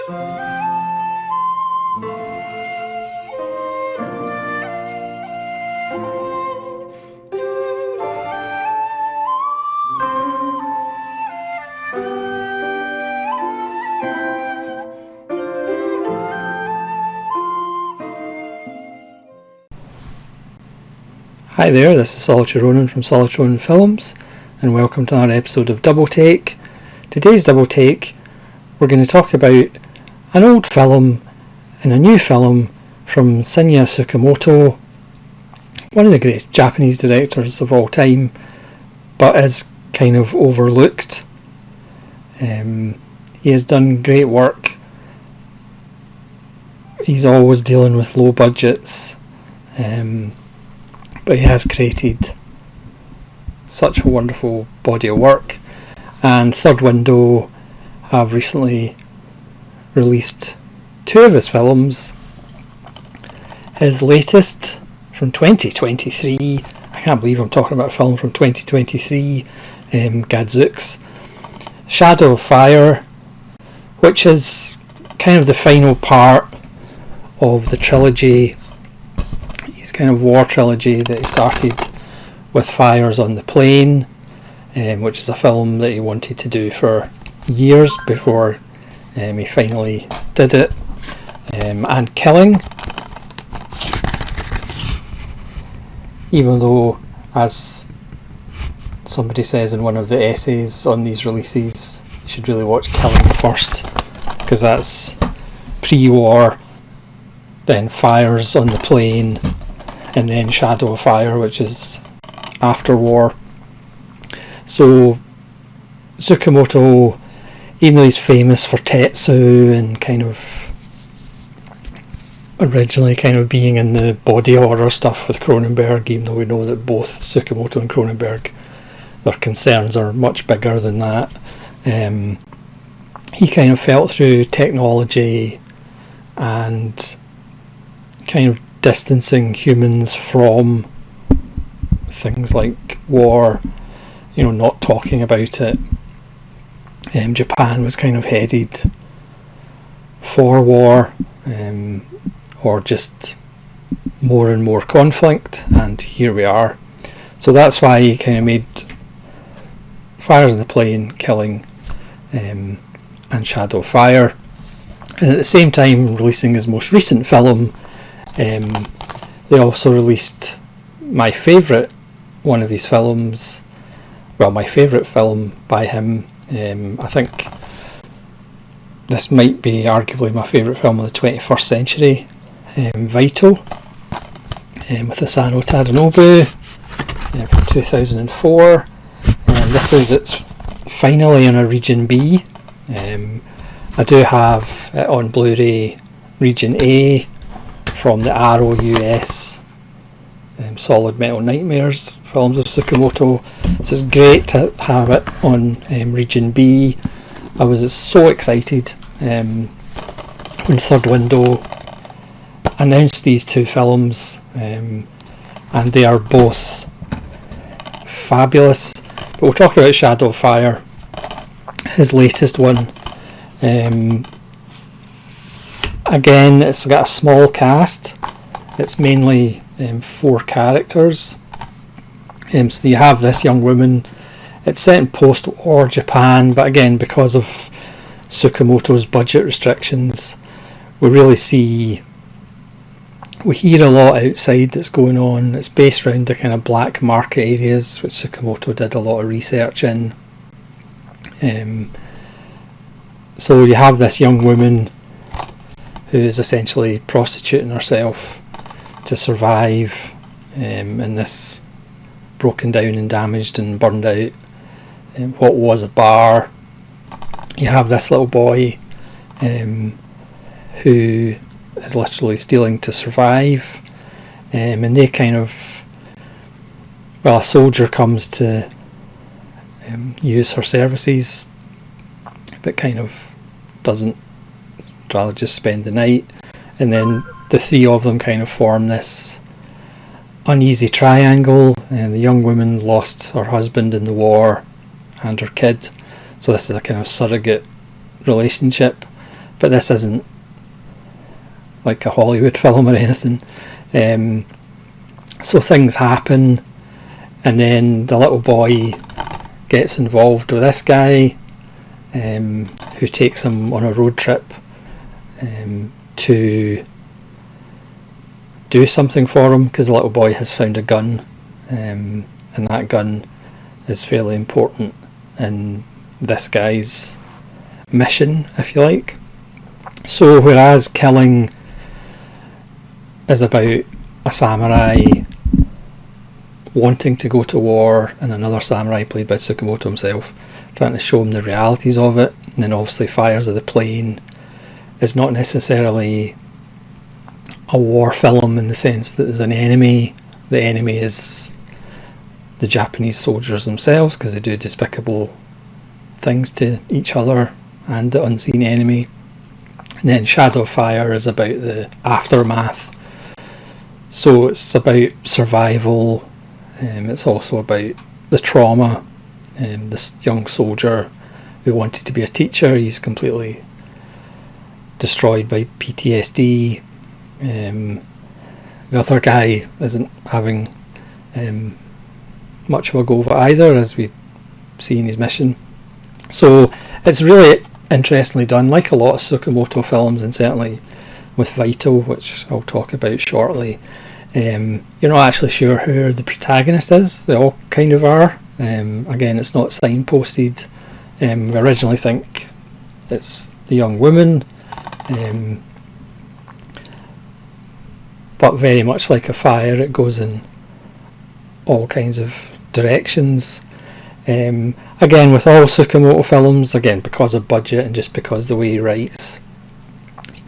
Hi there, this is Solitary Ronin from Solitary Ronin Films, and welcome to another episode of Double Take. Today's Double Take, we're going to talk about an old film and a new film from Shinya Tsukamoto, one of the greatest Japanese directors of all time, but is kind of overlooked. He has done great work. He's always dealing with low budgets. But he has created such a wonderful body of work, and Third Window have recently released two of his films. His latest from 2023, I can't believe I'm talking about a film from 2023, Gadzooks, Shadow of Fire, which is kind of the final part of the trilogy, kind of war trilogy that he started with Fires on the Plain, which is a film that he wanted to do for years before he finally did it, and Killing, even though, as somebody says in one of the essays on these releases, you should really watch Killing first, because that's pre-war, then Fires on the Plain, and then Shadow of Fire, which is after war. So Tsukamoto, even though he's famous for Tetsu and kind of originally kind of being in the body horror stuff with Cronenberg, even though we know that both Tsukamoto and Cronenberg, their concerns are much bigger than that, he kind of felt through technology and kind of distancing humans from things like war, not talking about it. Japan was kind of headed for war, or just more and more conflict, and here we are. So that's why he kind of made Fires on the Plain, Killing, and Shadow of Fire, and at the same time releasing his most recent film. They also released my favourite one of his films, well, my favourite film by him. I think this might be arguably my favourite film of the 21st century, Vital, with Asano Tadanobu, from 2004. This is it's finally in a Region B. I do have it on Blu-ray Region A from the Arrow US Solid Metal Nightmares films of Tsukamoto. So it's great to have it on Region B. I was so excited when Third Window announced these two films, and they are both fabulous. But we'll talk about Shadow of Fire, his latest one. Again, it's got a small cast. It's mainly 4 characters. So you have this young woman. It's set in post-war Japan, but again, because of Tsukamoto's budget restrictions, we hear a lot outside that's going on. It's based around the kind of black market areas, which Tsukamoto did a lot of research in. So you have this young woman who is essentially prostituting herself to survive in this broken down and damaged and burned out what was a bar. You have this little boy who is literally stealing to survive, and they kind of, a soldier comes to use her services, but kind of doesn't, rather just spend the night, and then the 3 of them kind of form this uneasy triangle, and the young woman lost her husband in the war and her kid, so this is a kind of surrogate relationship, but this isn't like a Hollywood film or anything. So things happen, and then the little boy gets involved with this guy, who takes him on a road trip to do something for him, because the little boy has found a gun, and that gun is fairly important in this guy's mission, if you like. So whereas killing is about a samurai wanting to go to war, and another samurai played by Tsukamoto himself trying to show him the realities of it, and then obviously Fires of the Plain is not necessarily a war film in the sense that there's an enemy. The enemy is the Japanese soldiers themselves, because they do despicable things to each other and the unseen enemy. And then Shadow of Fire is about the aftermath. So it's about survival. It's also about the trauma. This young soldier who wanted to be a teacher, he's completely destroyed by PTSD. The other guy isn't having much of a go of it either, as we see in his mission. So it's really interestingly done, like a lot of Tsukamoto films, and certainly with Vital, which I'll talk about shortly. You're not actually sure who the protagonist is. They all kind of are. Again, it's not signposted. We originally think it's the young woman, but very much like a Fire, it goes in all kinds of directions. Again, with all Tsukamoto films, again, because of budget and just because the way he writes,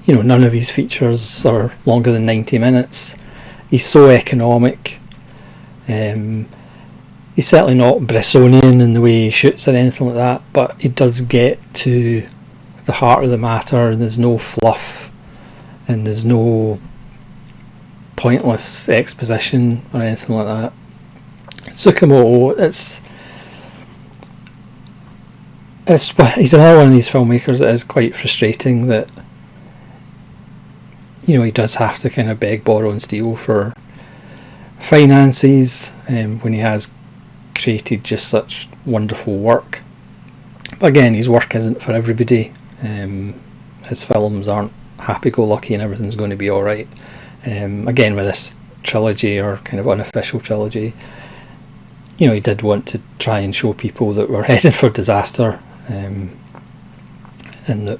none of his features are longer than 90 minutes. He's so economic. He's certainly not Bressonian in the way he shoots or anything like that, but he does get to the heart of the matter, and there's no fluff, and there's no pointless exposition or anything like that. Tsukamoto, he's another one of these filmmakers that is quite frustrating, that he does have to kind of beg, borrow and steal for finances, when he has created just such wonderful work. But again, his work isn't for everybody. His films aren't happy-go-lucky and everything's going to be alright. Again, with this trilogy, or kind of unofficial trilogy, he did want to try and show people that we're headed for disaster, and that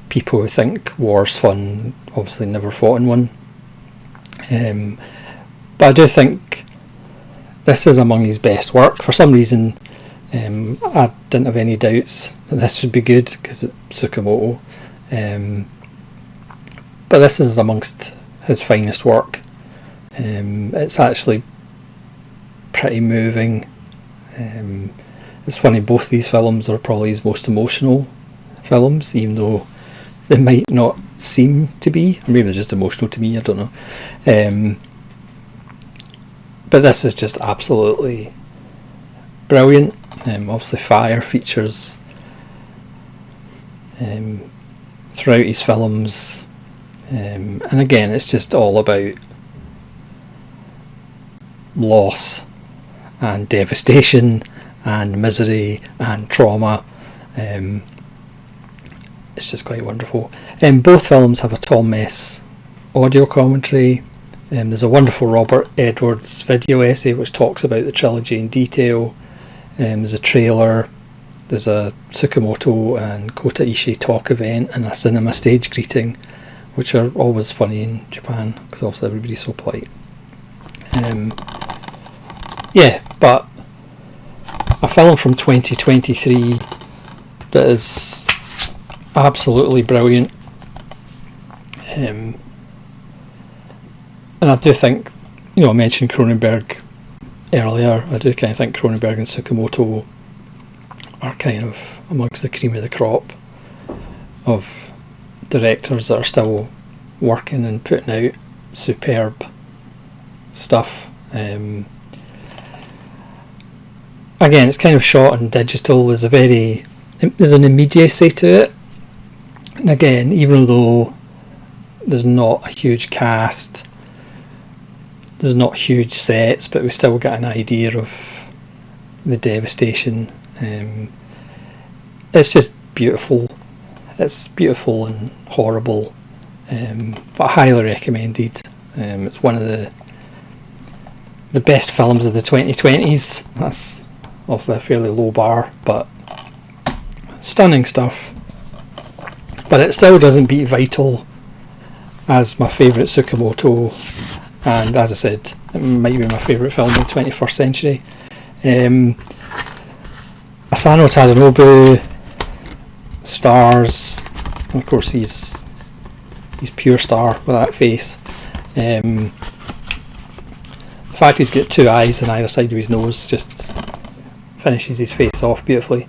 people who think war's fun obviously never fought in one. But I do think this is among his best work. For some reason, I didn't have any doubts that this would be good, because it's Tsukamoto. But this is amongst his finest work. It's actually pretty moving. It's funny, both these films are probably his most emotional films, even though they might not seem to be, or maybe they're just emotional to me, I don't know. But this is just absolutely brilliant. Obviously Fire features throughout his films, and again, it's just all about loss and devastation and misery and trauma. It's just quite wonderful. Both films have a Tom Mess audio commentary. There's a wonderful Robert Edwards video essay which talks about the trilogy in detail. There's a trailer. There's a Tsukamoto and Kota Ishii talk event and a cinema stage greeting, which are always funny in Japan, because obviously everybody's so polite. But a film from 2023 that is absolutely brilliant. And I do think, I mentioned Cronenberg earlier. I do kind of think Cronenberg and Tsukamoto are kind of amongst the cream of the crop of directors that are still working and putting out superb stuff. Again, it's kind of shot on digital. There's an immediacy to it, And again, even though there's not a huge cast, there's not huge sets, but we still get an idea of the devastation. It's just beautiful. It's beautiful and horrible, but highly recommended. It's one of the best films of the 2020s. That's obviously a fairly low bar, but stunning stuff. But it still doesn't beat Vital as my favourite Tsukamoto, and as I said, it might be my favourite film of the 21st century. Asano Tadanobu stars, and of course he's pure star with that face. The fact he's got two eyes on either side of his nose just finishes his face off beautifully.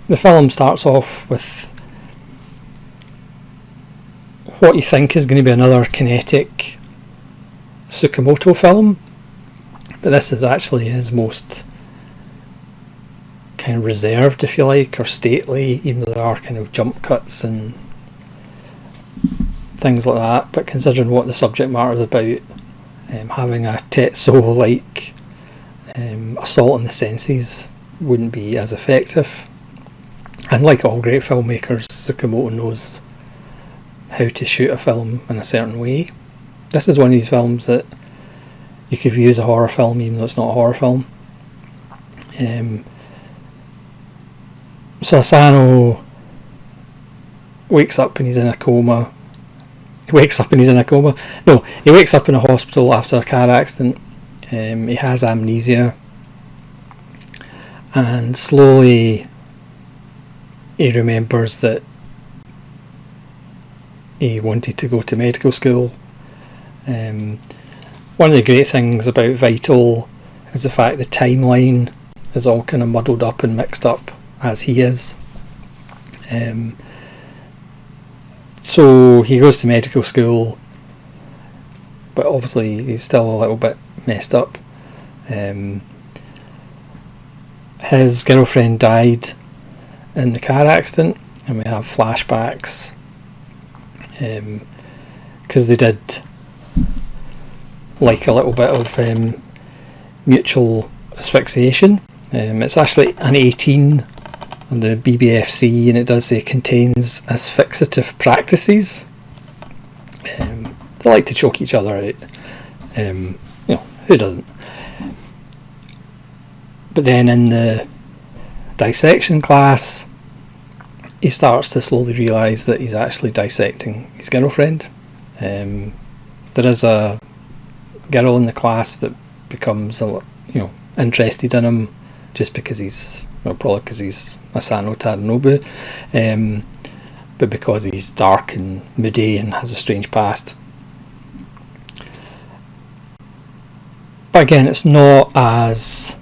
The film starts off with what you think is going to be another kinetic Tsukamoto film, but this is actually his most kind of reserved, if you like, or stately, even though there are kind of jump cuts and things like that. But considering what the subject matter is about, having a Tetsuo-like assault on the senses wouldn't be as effective. And like all great filmmakers, Tsukamoto knows how to shoot a film in a certain way. This is one of these films that you could view as a horror film even though it's not a horror film. So Asano wakes up and he's in a coma. He wakes up in a hospital after a car accident. He has amnesia, and slowly he remembers that he wanted to go to medical school. One of the great things about Vital is the fact the timeline is all kind of muddled up and mixed up as he is. So he goes to medical school, but obviously he's still a little bit messed up. His girlfriend died in the car accident, and we have flashbacks because they did like a little bit of mutual asphyxiation. It's actually an 18 on the BBFC, and it does say contains asphyxiative practices. They like to choke each other out. Who doesn't? But then in the dissection class, he starts to slowly realise that he's actually dissecting his girlfriend. There is a girl in the class that becomes interested in him just because probably because he's Asano Tadanobu, but because he's dark and moody and has a strange past. But again, it's not as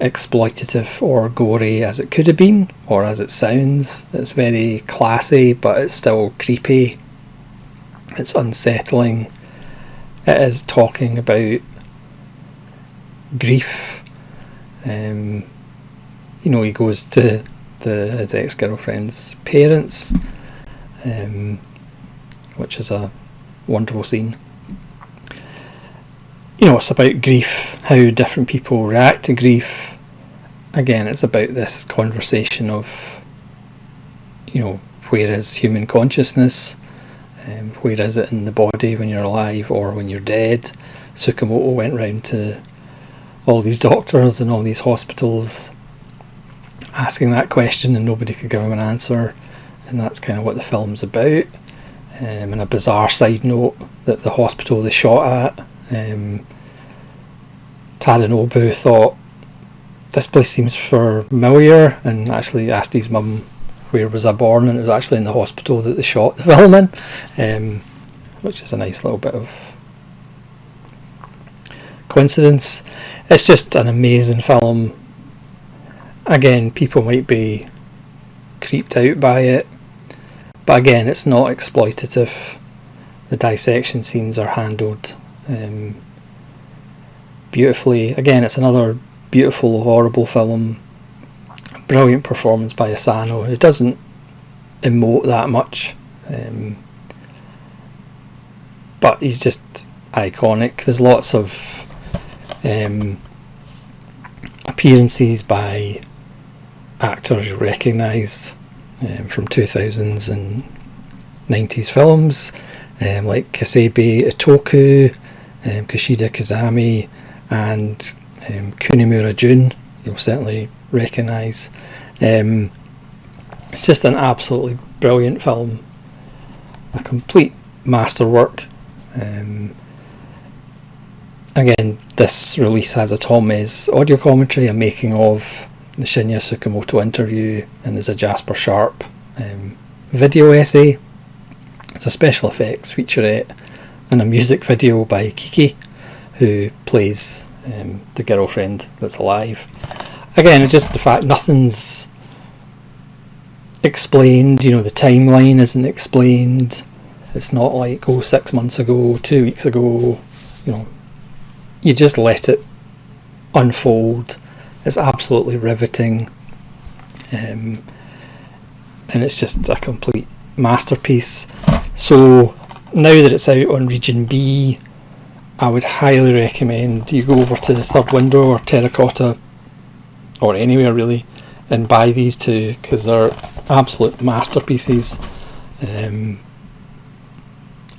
exploitative or gory as it could have been, or as it sounds. It's very classy, but it's still creepy. It's unsettling. It is talking about grief. He goes to his ex-girlfriend's parents, which is a wonderful scene. It's about grief, how different people react to grief. Again, it's about this conversation of, where is human consciousness? Where is it in the body when you're alive or when you're dead? Tsukamoto went round to all these doctors and all these hospitals asking that question, and nobody could give him an answer, and that's kind of what the film's about. And a bizarre side note, that the hospital they shot at, Tadanobu thought, this place seems familiar, and actually asked his mum where was I born, and it was actually in the hospital that they shot the film in, which is a nice little bit of coincidence. It's just an amazing film. Again, people might be creeped out by it, but again, it's not exploitative. The dissection scenes are handled beautifully. Again, it's another beautiful, horrible film, brilliant performance by Asano, who doesn't emote that much, but he's just iconic. There's lots of appearances by actors you recognise from 2000s and 90s films, like Kasebe Itoku, Kushida Kazami, and Kunimura Jun. You'll certainly recognise. It's just an absolutely brilliant film, a complete masterwork. Again, this release has a Tom Mes audio commentary, a making of the Shinya Tsukamoto interview, and there's a Jasper Sharp video essay. It's a special effects featurette and a music video by Kiki, who plays the girlfriend that's alive. Again, it's just the fact nothing's explained, the timeline isn't explained. It's not like, 6 months ago, 2 weeks ago, you just let it unfold. It's absolutely riveting, and it's just a complete masterpiece. So now that it's out on Region B, I would highly recommend you go over to the Third Window or Terracotta, or anywhere really, and buy these two, because they're absolute masterpieces.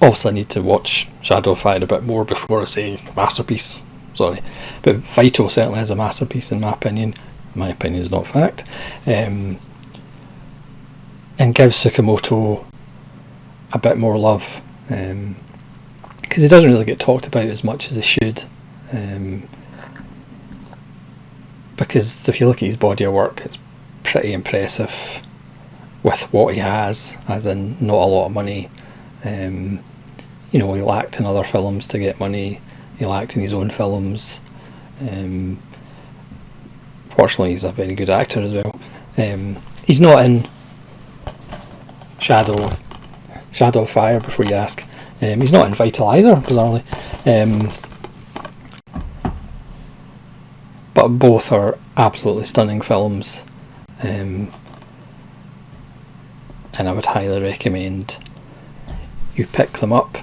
Obviously I need to watch Shadow of Fire a bit more before I say masterpiece, sorry, but Vito certainly is a masterpiece in my opinion. My opinion is not fact, and give Tsukamoto a bit more love, because he doesn't really get talked about as much as he should, because if you look at his body of work, it's pretty impressive with what he has, as in not a lot of money. He lacked in other films to get money, he lacked in his own films. Fortunately he's a very good actor as well. He's not in Shadow of Fire, before you ask. He's not in Vital either, bizarrely. But both are absolutely stunning films, and I would highly recommend you pick them up,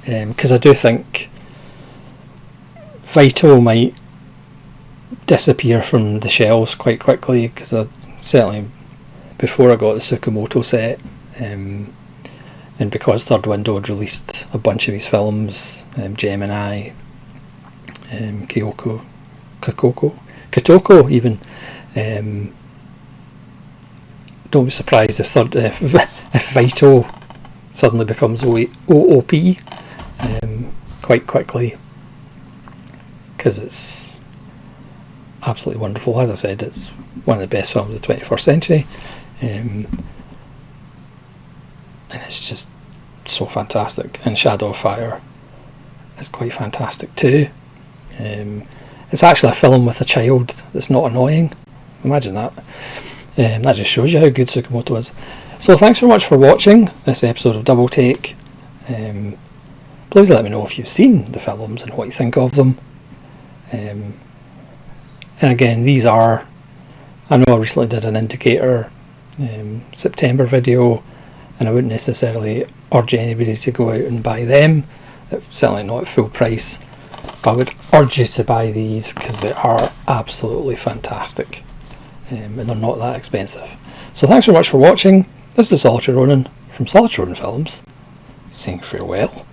because I do think Vital might disappear from the shelves quite quickly, because certainly before I got the Tsukamoto set, and because Third Window had released a bunch of his films, Gemini, Kotoko even, don't be surprised if Vital suddenly becomes OOP quite quickly, because it's absolutely wonderful. As I said, it's one of the best films of the 21st century, and it's just so fantastic. And Shadow of Fire is quite fantastic too. It's actually a film with a child that's not annoying. Imagine that. That just shows you how good Tsukamoto is. So thanks very much for watching this episode of Double Take. Please let me know if you've seen the films and what you think of them. And again, these are, I know I recently did an Indicator September video, and I wouldn't necessarily urge anybody to go out and buy them, certainly not at full price, but I would urge you to buy these, because they are absolutely fantastic, and they're not that expensive. So thanks very much for watching. This is Solitary Ronin from Solitary Ronin Films, saying farewell.